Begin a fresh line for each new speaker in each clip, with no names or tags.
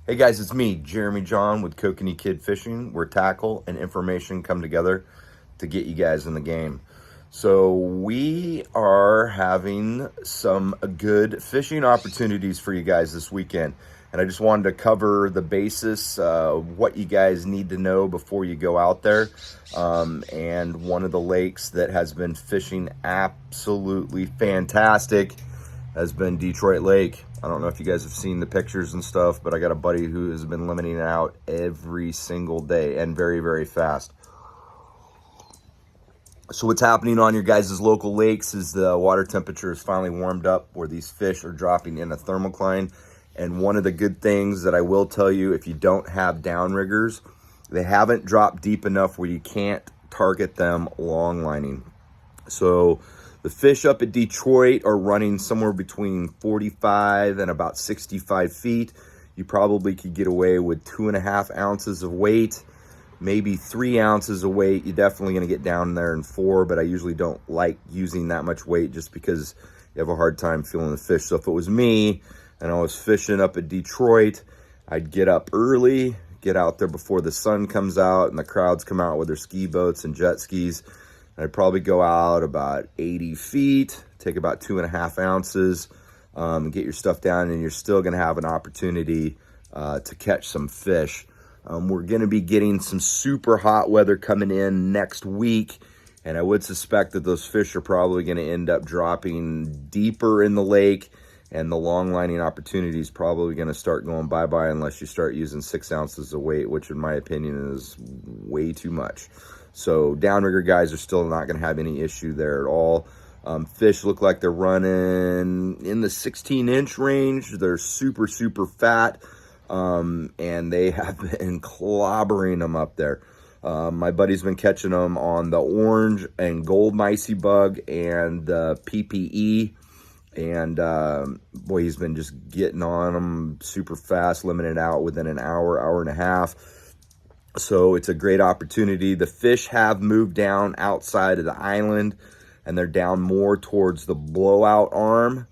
Hey guys, it's me, Jeremy John with Kokanee Kid Fishing, where tackle and information come together to get you guys in the game. So we are having some good fishing opportunities for you guys this weekend. And I just wanted to cover the basis, what you guys need to know before you go out there. And one of the lakes that has been fishing absolutely fantastic has been Detroit Lake. I don't know if you guys have seen the pictures and stuff, but I got a buddy who has been limiting out every single day and very, very fast. So what's happening on your guys' local lakes is the water temperature is finally warmed up where these fish are dropping in a thermocline. And one of the good things that I will tell you, if you don't have downriggers, they haven't dropped deep enough where you can't target them long lining. So the fish up at Detroit are running somewhere between 45 and about 65 feet. You probably could get away with 2.5 ounces of weight, maybe 3 ounces of weight. You're definitely going to get down there in 4, but I usually don't like using that much weight just because you have a hard time feeling the fish. So if it was me and I was fishing up at Detroit, I'd get up early, get out there before the sun comes out and the crowds come out with their ski boats and jet skis. I'd probably go out about 80 feet, take about 2.5 ounces, get your stuff down, and you're still going to have an opportunity to catch some fish. We're going to be getting some super hot weather coming in next week, and I would suspect that those fish are probably going to end up dropping deeper in the lake, and the long lining opportunity is probably going to start going bye-bye unless you start using 6 ounces of weight, which in my opinion is way too much. So downrigger guys are still not going to have any issue there at all. Fish look like they're running in the 16-inch range. They're super, super fat, and they have been clobbering them up there. My buddy's been catching them on the orange and gold micey bug and the PPE. And boy, he's been just getting on them super fast, limited out within an hour, hour and a half. So it's a great opportunity. The fish have moved down outside of the island, and they're down more towards the blowout arm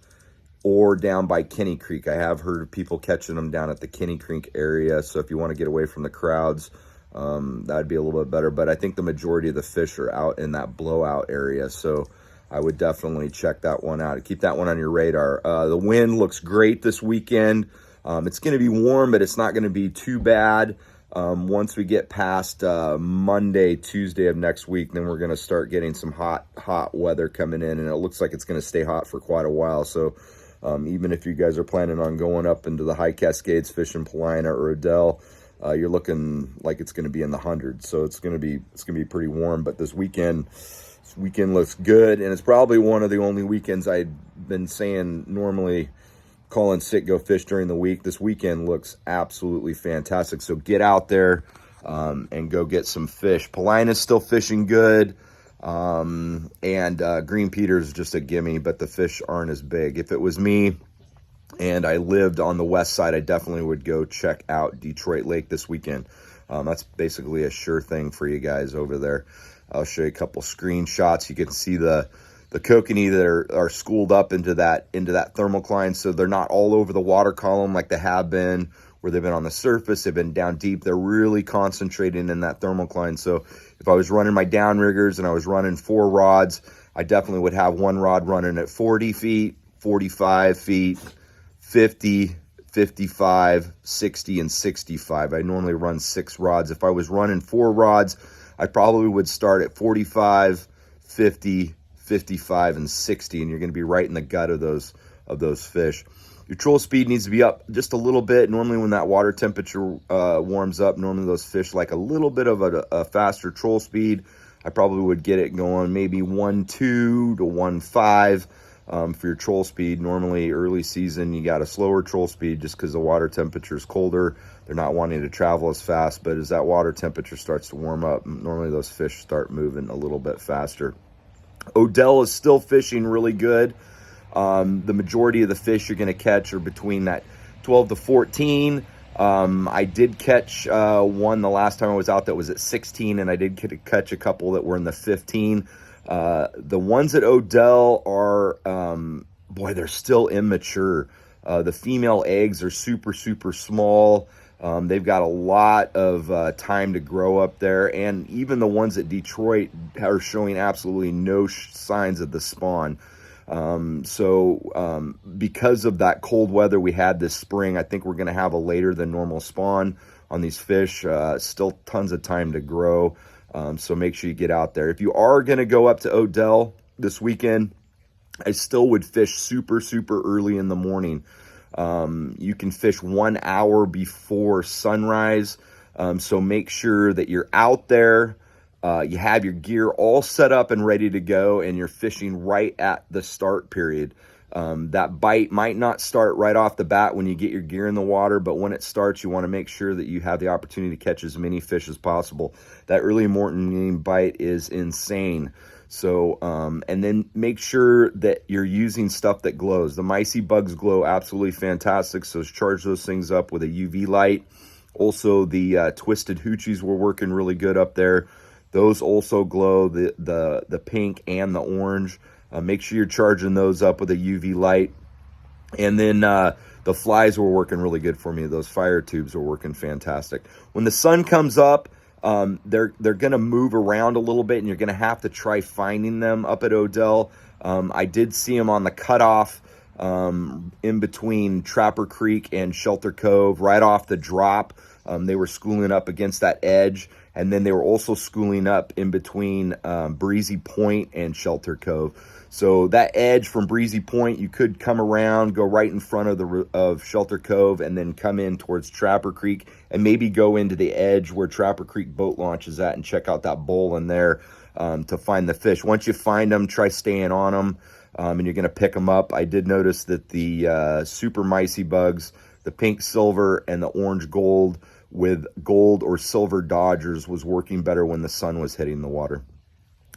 or down by Kenny Creek. I have heard of people catching them down at the Kenny Creek area. So if you want to get away from the crowds, that'd be a little bit better. But I think the majority of the fish are out in that blowout area. So I would definitely check that one out. Keep that one on your radar. The wind looks great this weekend. It's going to be warm, but it's not going to be too bad. Once we get past Monday, Tuesday of next week, then we're going to start getting some hot weather coming in, and it looks like it's going to stay hot for quite a while. So even if you guys are planning on going up into the high Cascades, fishing Paulina or Odell, you're looking like it's going to be in the hundreds. So it's going to be pretty warm. But this weekend looks good, and it's probably one of the only weekends I've been saying normally call in sick, go fish during the week. This weekend looks absolutely fantastic. So get out there and go get some fish. Paulina's still fishing good. And Green Peter's just a gimme, but the fish aren't as big. If it was me and I lived on the west side, I definitely would go check out Detroit Lake this weekend. That's basically a sure thing for you guys over there. I'll show you a couple screenshots. You can see the kokanee that are schooled up into that thermocline, so they're not all over the water column like they have been, where they've been on the surface, they've been down deep. They're really concentrating in that thermocline. So if I was running my downriggers and I was running 4 rods, I definitely would have one rod running at 40 feet, 45 feet, 50, 55, 60, and 65. I normally run 6 rods. If I was running 4 rods, I probably would start at 45, 50, 55, and 60, and you're going to be right in the gut of those fish. Your troll speed needs to be up just a little bit. Normally when that water temperature warms up, normally those fish like a little bit of a faster troll speed. I probably would get it going maybe 1.2 to 1.5 for your troll speed. Normally early season you got a slower troll speed just because the water temperature is colder. They're not wanting to travel as fast, but as that water temperature starts to warm up, normally those fish start moving a little bit faster. Odell is still fishing really good. The majority of the fish you're going to catch are between that 12 to 14. I did catch one the last time I was out that was at 16, and I did catch a couple that were in the 15. The ones at Odell are, boy, they're still immature. The female eggs are super, super small. They've got a lot of time to grow up there. And even the ones at Detroit are showing absolutely no signs of the spawn. Because of that cold weather we had this spring, I think we're going to have a later than normal spawn on these fish. Still tons of time to grow. So make sure you get out there. If you are going to go up to Odell this weekend, I still would fish super, super early in the morning. You can fish 1 hour before sunrise. So make sure that you're out there. You have your gear all set up and ready to go, and you're fishing right at the start period. That bite might not start right off the bat when you get your gear in the water, but when it starts, you want to make sure that you have the opportunity to catch as many fish as possible. That early morning bite is insane. So, and then make sure that you're using stuff that glows. The Micey bugs glow absolutely fantastic, so charge those things up with a UV light. Also, the twisted hoochies were working really good up there. Those also glow, the pink and the orange. Make sure you're charging those up with a UV light. And then the flies were working really good for me. Those fire tubes were working fantastic. When the sun comes up, they're going to move around a little bit, and you're going to have to try finding them up at Odell. I did see them on the cutoff in between Trapper Creek and Shelter Cove, right off the drop. They were schooling up against that edge, and then they were also schooling up in between Breezy Point and Shelter Cove. So that edge from Breezy Point, you could come around, go right in front of Shelter Cove, and then come in towards Trapper Creek, and maybe go into the edge where Trapper Creek boat launch is at and check out that bowl in there to find the fish. Once you find them, try staying on them, and you're going to pick them up. I did notice that the super micey bugs, the pink silver and the orange gold with gold or silver dodgers, was working better when the sun was hitting the water.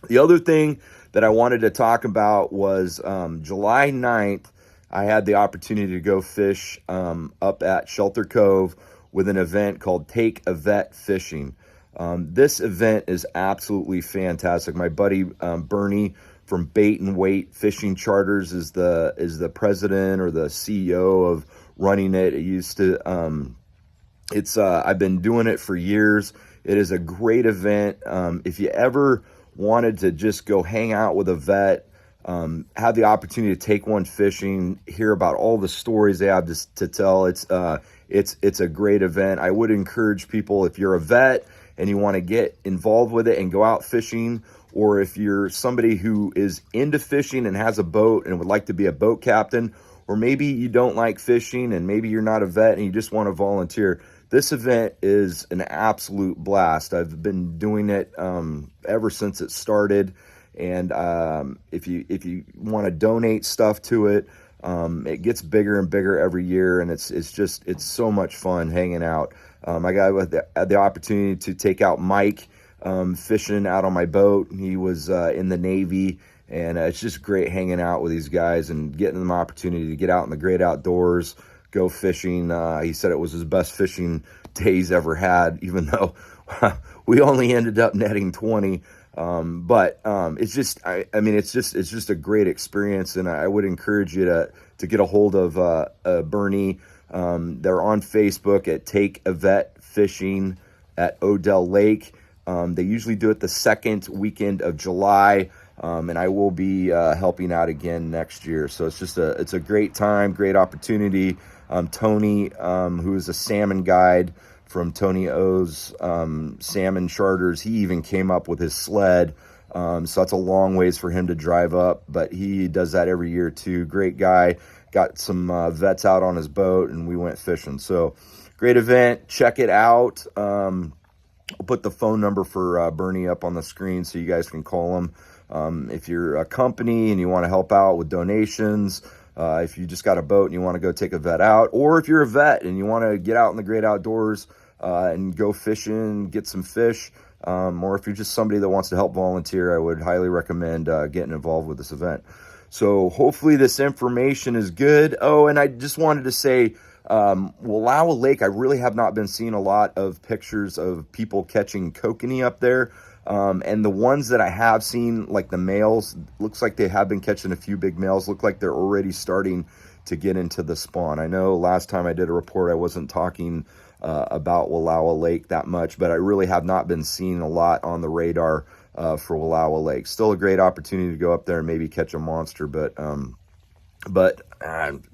The other thing that I wanted to talk about was July 9th, I had the opportunity to go fish up at Shelter Cove with an event called Take a Vet Fishing. This event is absolutely fantastic. My buddy Bernie from Bait and Weight Fishing Charters is the president or the CEO of running it. It used to I've been doing it for years. It is a great event. If you ever wanted to just go hang out with a vet, have the opportunity to take one fishing, hear about all the stories they have to tell, it's a great event. I would encourage people, if you're a vet and you want to get involved with it and go out fishing, or if you're somebody who is into fishing and has a boat and would like to be a boat captain, or maybe you don't like fishing and maybe you're not a vet and you just want to volunteer, this event is an absolute blast. I've been doing it ever since it started, and if you want to donate stuff to it, it gets bigger and bigger every year, and it's so much fun hanging out. I had the opportunity to take out Mike fishing out on my boat. He was in the Navy, and it's just great hanging out with these guys and getting them opportunity to get out in the great outdoors, go fishing. He said it was his best fishing day he's ever had, even though we only ended up netting 20. But it's just a great experience, and I would encourage you to get a hold of Bernie. They're on Facebook at Take a Vet Fishing at Odell Lake. They usually do it the second weekend of July. And I will be helping out again next year. So it's a great time, great opportunity. Tony, who is a salmon guide from Tony O's salmon charters, he even came up with his sled. So that's a long ways for him to drive up, but he does that every year too. Great guy. Got some vets out on his boat, and we went fishing. So great event. Check it out. I'll put the phone number for Bernie up on the screen so you guys can call him. If you're a company and you want to help out with donations, if you just got a boat and you want to go take a vet out, or if you're a vet and you want to get out in the great outdoors and go fishing, get some fish, or if you're just somebody that wants to help volunteer, I would highly recommend getting involved with this event. So hopefully this information is good. Oh, and I just wanted to say, Wallowa Lake, I really have not been seeing a lot of pictures of people catching kokanee up there. And the ones that I have seen, like the males, looks like they have been catching a few big males. Look like they're already starting to get into the spawn. I know last time I did a report, I wasn't talking about Wallowa Lake that much, but I really have not been seeing a lot on the radar for Wallowa Lake. Still a great opportunity to go up there and maybe catch a monster, but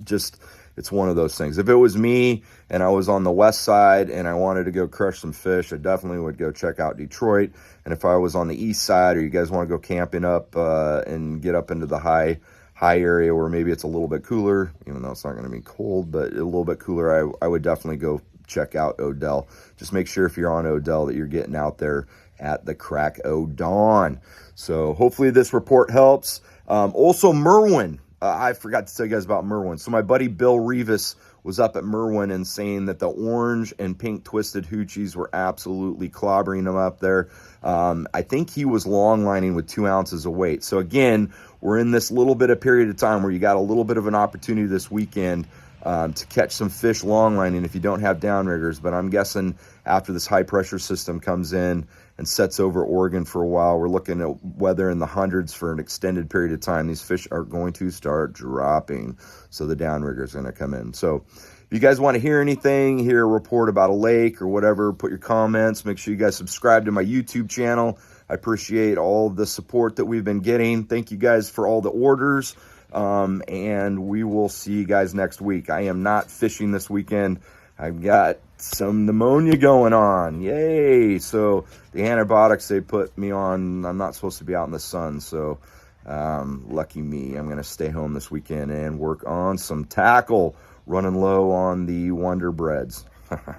just, it's one of those things. If it was me and I was on the west side and I wanted to go crush some fish, I definitely would go check out Detroit. And if I was on the east side, or you guys want to go camping up and get up into the high area where maybe it's a little bit cooler, even though it's not going to be cold, but a little bit cooler, I would definitely go check out Odell. Just make sure if you're on Odell that you're getting out there at the crack o' dawn. So hopefully this report helps. Also Merwin, I forgot to tell you guys about Merwin. So my buddy Bill Rivas was up at Merwin and saying that the orange and pink twisted hoochies were absolutely clobbering them up there. I think he was long lining with 2 ounces of weight. So again, we're in this little bit of period of time where you got a little bit of an opportunity this weekend to catch some fish long lining if you don't have downriggers. But I'm guessing after this high pressure system comes in and sets over Oregon for a while, we're looking at weather in the hundreds for an extended period of time. These fish are going to start dropping, so the downriggers are going to come in. So if you guys want to hear anything, hear a report about a lake or whatever, put your comments. Make sure you guys subscribe to my YouTube channel. I appreciate all the support that we've been getting. Thank you guys for all the orders. And we will see you guys next week. I am not fishing this weekend. I've got some pneumonia going on. Yay. So the antibiotics they put me on, I'm not supposed to be out in the sun. So lucky me. I'm going to stay home this weekend and work on some tackle, running low on the Wonder Breads.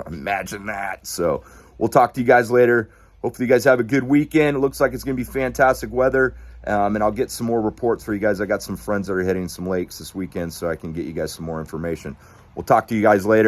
Imagine that. So we'll talk to you guys later. Hopefully you guys have a good weekend. It looks like it's going to be fantastic weather. And I'll get some more reports for you guys. I got some friends that are hitting some lakes this weekend, so I can get you guys some more information. We'll talk to you guys later.